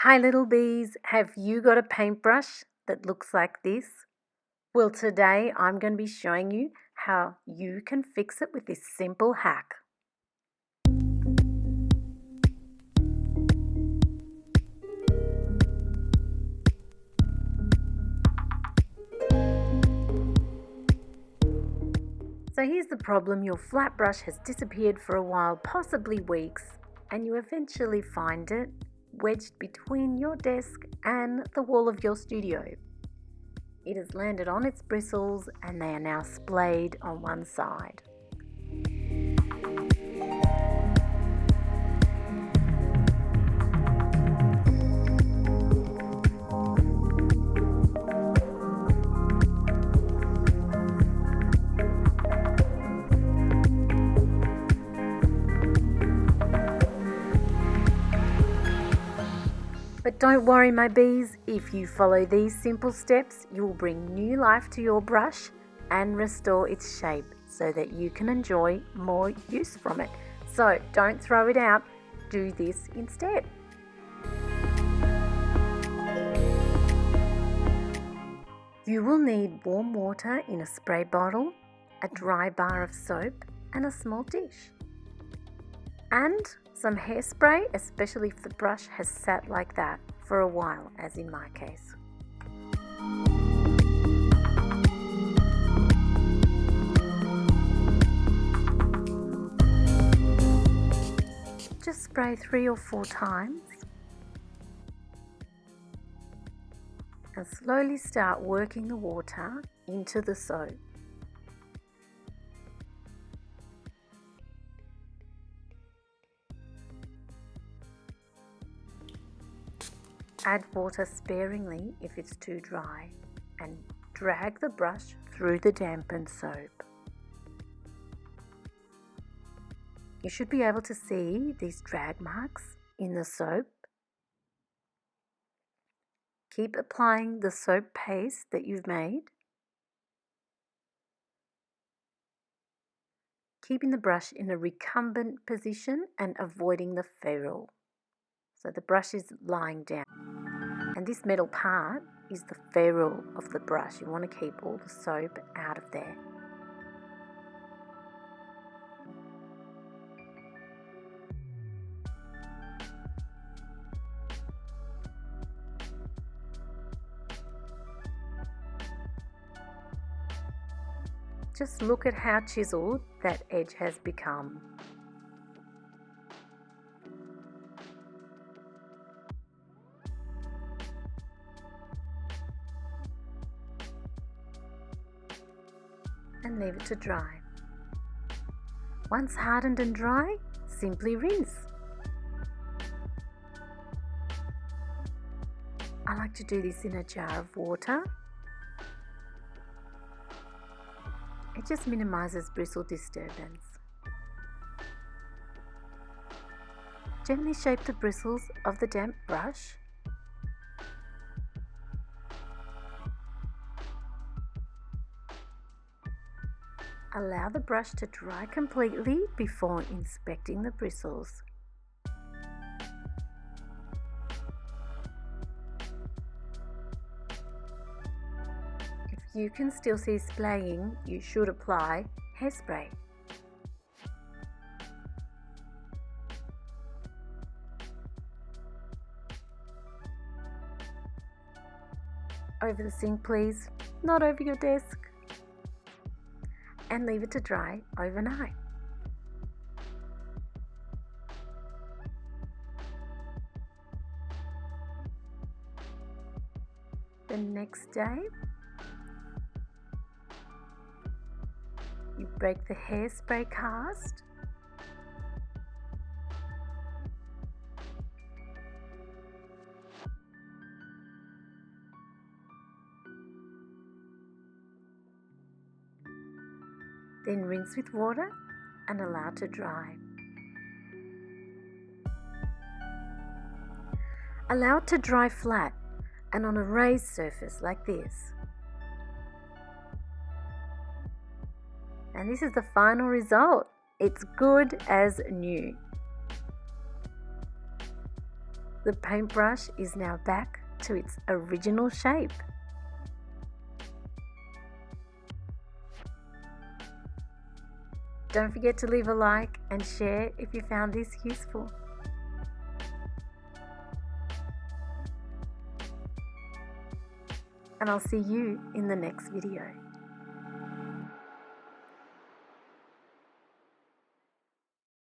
Hi little bees, have you got a paintbrush that looks like this? Well, today I'm going to be showing you how you can fix it with this simple hack. So here's the problem: your flat brush has disappeared for a while, possibly weeks, and you eventually find it wedged between your desk and the wall of your studio. It has landed on its bristles and they are now splayed on one side. But don't worry, my bees, if you follow these simple steps, you will bring new life to your brush and restore its shape so that you can enjoy more use from it. So don't throw it out, do this instead. You will need warm water in a spray bottle, a dry bar of soap, and a small dish. And some hairspray, especially if the brush has sat like that for a while, as in my case. Just spray 3 or 4 times and slowly start working the water into the soap. Add water sparingly if it's too dry and drag the brush through the dampened soap. You should be able to see these drag marks in the soap. Keep applying the soap paste that you've made, keeping the brush in a recumbent position and avoiding the ferrule. So the brush is lying down. And this metal part is the ferrule of the brush. You want to keep all the soap out of there. Just look at how chiseled that edge has become. And leave it to dry. Once hardened and dry, simply rinse. I like to do this in a jar of water. It just minimizes bristle disturbance. Gently shape the bristles of the damp brush. Allow the brush to dry completely before inspecting the bristles. If you can still see splaying, you should apply hairspray. Over the sink, please, not over your desk. And leave it to dry overnight. The next day, you break the hairspray cast . Then rinse with water and allow to dry. Allow it to dry flat and on a raised surface like this. And this is the final result. It's good as new. the paintbrush is now back to its original shape. Don't forget to leave a like and share if you found this useful. And I'll see you in the next video.